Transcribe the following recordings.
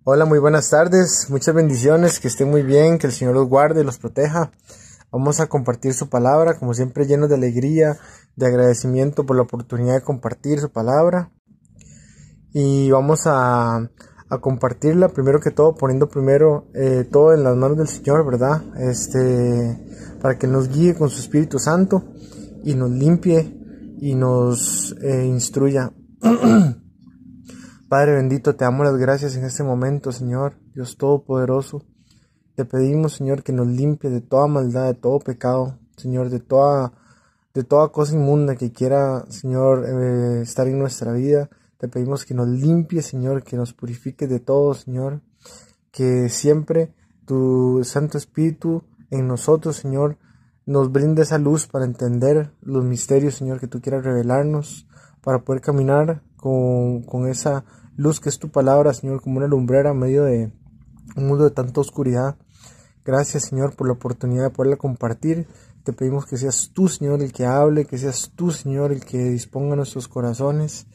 Hola, muy buenas tardes, muchas bendiciones, que estén muy bien, que el Señor los guarde y los proteja. Vamos a compartir su palabra, como siempre llenos de alegría, de agradecimiento por la oportunidad de compartir su palabra. Y vamos a compartirla primero que todo, poniendo primero todo en las manos del Señor, ¿verdad? Para que nos guíe con su Espíritu Santo y nos limpie y nos instruya. Padre bendito, te damos las gracias en este momento, Señor, Dios Todopoderoso. Te pedimos, Señor, que nos limpie de toda maldad, de todo pecado, Señor, de toda cosa inmunda que quiera, Señor, estar en nuestra vida. Te pedimos que nos limpie, Señor, que nos purifique de todo, Señor, que siempre tu Santo Espíritu en nosotros, Señor, nos brinde esa luz para entender los misterios, Señor, que tú quieras revelarnos, para poder caminar con esa luz que es tu palabra, Señor, como una lumbrera en medio de un mundo de tanta oscuridad. Gracias, Señor, por la oportunidad de poderla compartir. Te pedimos que seas tú, Señor, el que hable, que seas tú, Señor, el que disponga nuestros corazones.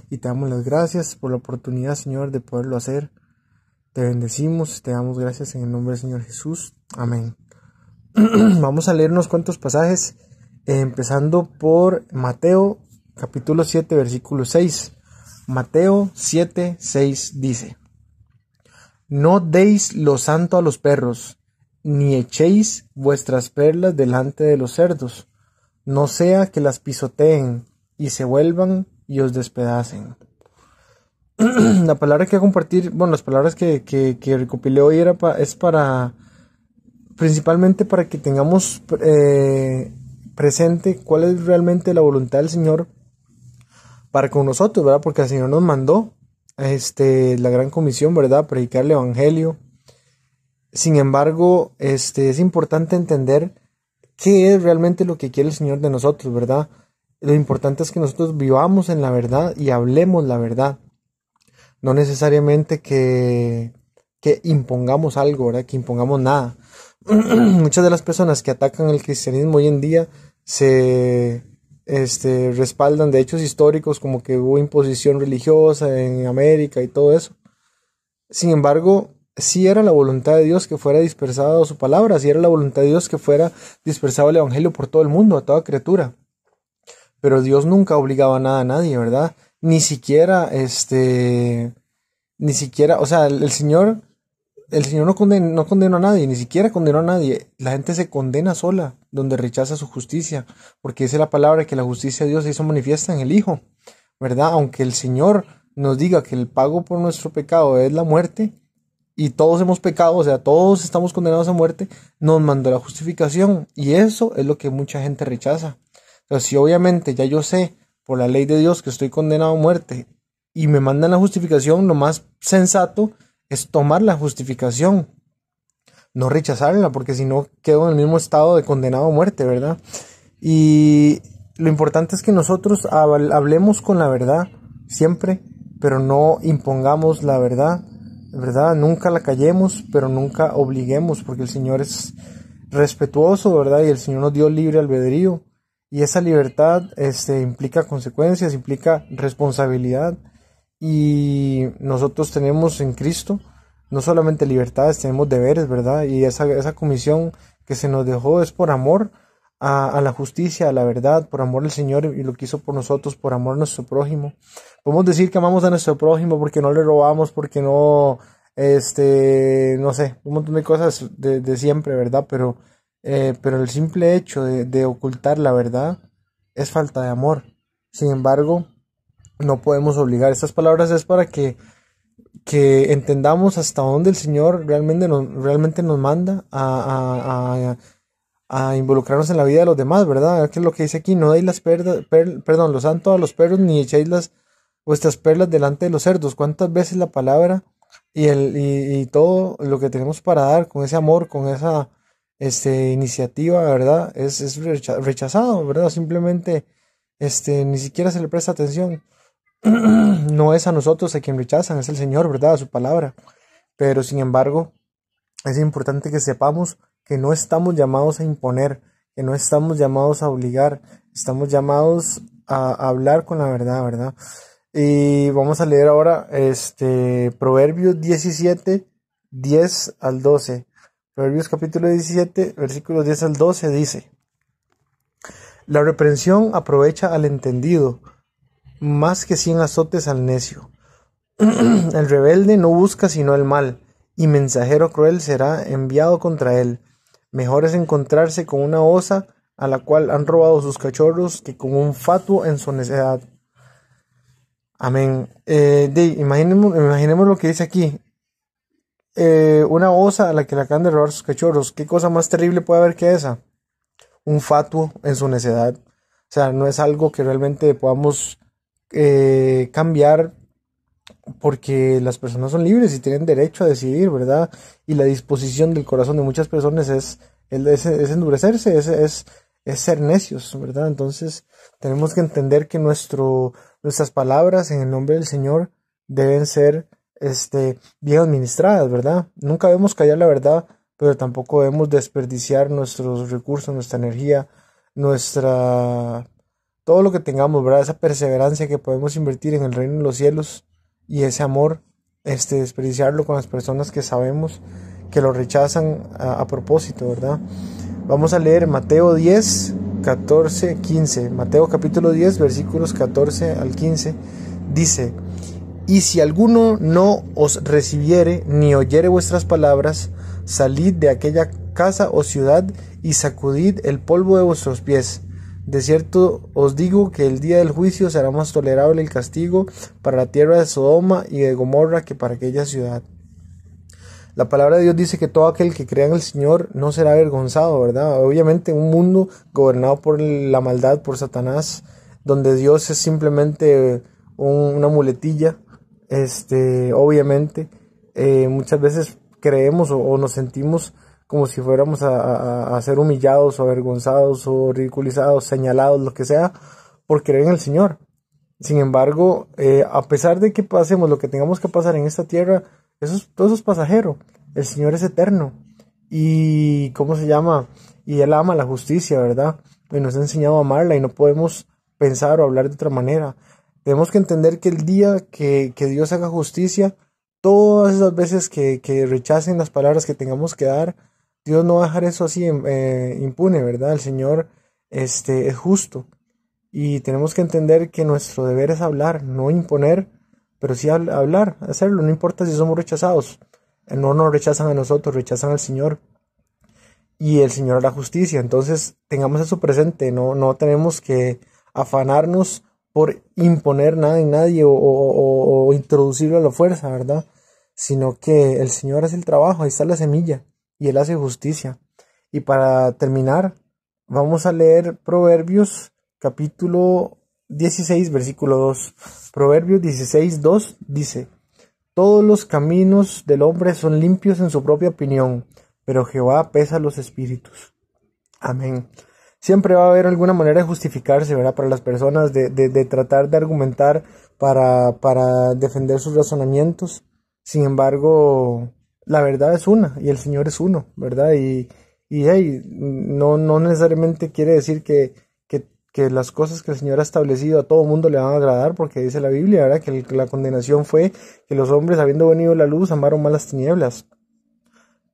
Y te damos las gracias por la oportunidad, Señor, de poderlo hacer. Te bendecimos, te damos gracias en el nombre del Señor Jesús. Amén. Vamos a leer unos cuantos pasajes, empezando por Mateo, capítulo 7, versículo 6. Mateo 7, 6 dice: No deis lo santo a los perros, ni echéis vuestras perlas delante de los cerdos, no sea que las pisoteen y se vuelvan y os despedacen. La palabra que voy a compartir, bueno, las palabras que recopilé hoy es para, principalmente para que tengamos presente cuál es realmente la voluntad del Señor para con nosotros, ¿verdad? Porque el Señor nos mandó la gran comisión, ¿verdad? Predicar el evangelio. Sin embargo, es importante entender qué es realmente lo que quiere el Señor de nosotros, ¿verdad? Lo importante es que nosotros vivamos en la verdad y hablemos la verdad. No necesariamente que impongamos algo, ¿verdad? Que impongamos nada. Muchas de las personas que atacan el cristianismo hoy en día se respaldan de hechos históricos, como que hubo imposición religiosa en América y todo eso. Sin embargo, sí era la voluntad de Dios que fuera dispersada su palabra, sí era la voluntad de Dios que fuera dispersado el evangelio por todo el mundo, a toda criatura. Pero Dios nunca obligaba nada a nadie, ¿verdad? Ni siquiera, o sea, el Señor no condenó a nadie, ni siquiera condenó a nadie. La gente se condena sola, donde rechaza su justicia, porque dice la palabra que la justicia de Dios se hizo manifiesta en el Hijo, ¿verdad? Aunque el Señor nos diga que el pago por nuestro pecado es la muerte, y todos hemos pecado, o sea, todos estamos condenados a muerte, nos mandó la justificación, y eso es lo que mucha gente rechaza. Entonces, si obviamente ya yo sé, por la ley de Dios, que estoy condenado a muerte, y me mandan la justificación, lo más sensato es tomar la justificación, no rechazarla, porque si no quedo en el mismo estado de condenado a muerte, ¿verdad? Y lo importante es que nosotros hablemos con la verdad siempre, pero no impongamos la verdad, ¿verdad? Nunca la callemos, pero nunca obliguemos, porque el Señor es respetuoso, ¿verdad? Y el Señor nos dio libre albedrío, y esa libertad implica consecuencias, implica responsabilidad. Y nosotros tenemos en Cristo no solamente libertades, tenemos deberes, ¿verdad? Y esa comisión que se nos dejó es por amor a la justicia, a la verdad, por amor al Señor y lo que hizo por nosotros, por amor a nuestro prójimo. Podemos decir que amamos a nuestro prójimo porque no le robamos, porque no, no sé, un montón de cosas de siempre, ¿verdad? Pero el simple hecho de ocultar la verdad es falta de amor. Sin embargo, no podemos obligar. Estas palabras es para que entendamos hasta dónde el Señor realmente nos manda a involucrarnos en la vida de los demás, ¿verdad? ¿Qué es lo que dice aquí? No deis lo santo a los perros, ni echéis vuestras perlas delante de los cerdos. ¿Cuántas veces la palabra y todo lo que tenemos para dar con ese amor, con esa iniciativa, ¿verdad? Es rechazado, ¿verdad? Simplemente ni siquiera se le presta atención. No es a nosotros a quien rechazan, es el Señor, ¿verdad? A su palabra. Pero sin embargo, es importante que sepamos que no estamos llamados a imponer, que no estamos llamados a obligar, estamos llamados a hablar con la verdad, ¿verdad? Y vamos a leer ahora Proverbios 17, 10 al 12. Proverbios capítulo 17, versículos 10 al 12 dice: La reprensión aprovecha al entendido, más que 100 azotes al necio. El rebelde no busca sino el mal, y mensajero cruel será enviado contra él. Mejor es encontrarse con una osa a la cual han robado sus cachorros que con un fatuo en su necedad. Amén. Imaginemos lo que dice aquí. Una osa a la que le acaban de robar sus cachorros. ¿Qué cosa más terrible puede haber que esa? Un fatuo en su necedad. O sea, no es algo que realmente podamos cambiar, porque las personas son libres y tienen derecho a decidir, ¿verdad? Y la disposición del corazón de muchas personas es endurecerse, es ser necios, ¿verdad? Entonces tenemos que entender que nuestras palabras en el nombre del Señor deben ser bien administradas, ¿verdad? Nunca debemos callar la verdad, pero tampoco debemos desperdiciar nuestros recursos, nuestra energía, todo lo que tengamos, ¿verdad? Esa perseverancia que podemos invertir en el reino de los cielos, y ese amor, desperdiciarlo con las personas que sabemos que lo rechazan a propósito, ¿verdad? Vamos a leer Mateo 10, 14, 15. Mateo capítulo 10, versículos 14 al 15. Dice: Y si alguno no os recibiere ni oyere vuestras palabras, salid de aquella casa o ciudad y sacudid el polvo de vuestros pies. De cierto os digo que el día del juicio será más tolerable el castigo para la tierra de Sodoma y de Gomorra que para aquella ciudad. La palabra de Dios dice que todo aquel que crea en el Señor no será avergonzado, ¿verdad? Obviamente en un mundo gobernado por la maldad, por Satanás, donde Dios es simplemente una muletilla, obviamente muchas veces creemos o nos sentimos como si fuéramos a ser humillados o avergonzados o ridiculizados, señalados, lo que sea, por creer en el Señor. Sin embargo, a pesar de que pasemos lo que tengamos que pasar en esta tierra, todo eso es pasajero. El Señor es eterno. Y, ¿cómo se llama? Y Él ama la justicia, ¿verdad? Y nos ha enseñado a amarla y no podemos pensar o hablar de otra manera. Tenemos que entender que el día que Dios haga justicia, todas esas veces que rechacen las palabras que tengamos que dar, Dios no va a dejar eso así impune, ¿verdad? El Señor es justo. Y tenemos que entender que nuestro deber es hablar, no imponer, pero sí hablar, hacerlo. No importa si somos rechazados. No nos rechazan a nosotros, rechazan al Señor. Y el Señor hará justicia. Entonces tengamos eso presente. No tenemos que afanarnos por imponer nada en nadie o introducirlo a la fuerza, ¿verdad? Sino que el Señor hace el trabajo, ahí está la semilla, y Él hace justicia. Y para terminar, vamos a leer Proverbios capítulo 16, versículo 2. Proverbios 16, 2 dice: Todos los caminos del hombre son limpios en su propia opinión, pero Jehová pesa los espíritus. Amén. Siempre va a haber alguna manera de justificarse, ¿verdad? Para las personas, de tratar de argumentar para defender sus razonamientos. Sin embargo, la verdad es una y el Señor es uno, ¿verdad? Y no necesariamente quiere decir que las cosas que el Señor ha establecido a todo mundo le van a agradar, porque dice la Biblia, ¿verdad? Que la condenación fue que los hombres, habiendo venido la luz, amaron más las tinieblas.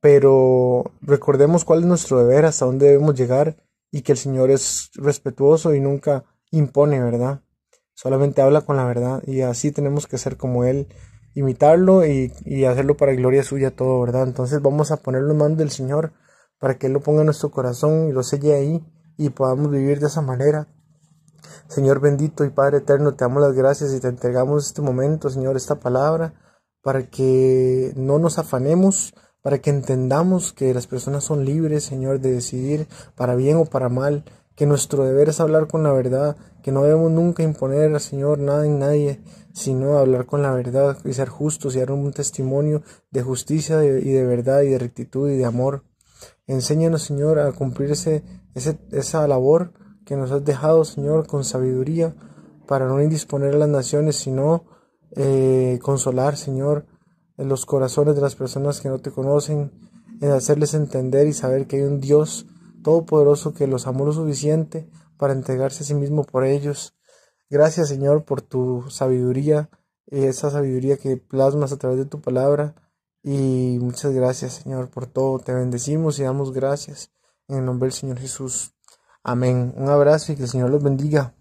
Pero recordemos cuál es nuestro deber, hasta dónde debemos llegar, y que el Señor es respetuoso y nunca impone, ¿verdad? Solamente habla con la verdad, y así tenemos que ser como Él, imitarlo y hacerlo para gloria suya todo, ¿verdad? Entonces vamos a ponerlo en manos del Señor para que Él lo ponga en nuestro corazón y lo selle ahí y podamos vivir de esa manera. Señor bendito y Padre eterno, te damos las gracias y te entregamos este momento, Señor, esta palabra, para que no nos afanemos, para que entendamos que las personas son libres, Señor, de decidir para bien o para mal, que nuestro deber es hablar con la verdad, que no debemos nunca imponer, Señor, nada en nadie, sino hablar con la verdad y ser justos y dar un testimonio de justicia y de verdad y de rectitud y de amor. Enséñanos, Señor, a cumplir esa labor que nos has dejado, Señor, con sabiduría, para no indisponer a las naciones, sino consolar, Señor, en los corazones de las personas que no te conocen, en hacerles entender y saber que hay un Dios todopoderoso que los amó lo suficiente para entregarse a sí mismo por ellos. Gracias, Señor, por tu sabiduría, esa sabiduría que plasmas a través de tu palabra. Y muchas gracias, Señor, por todo. Te bendecimos y damos gracias en el nombre del Señor Jesús. Amén. Un abrazo y que el Señor los bendiga.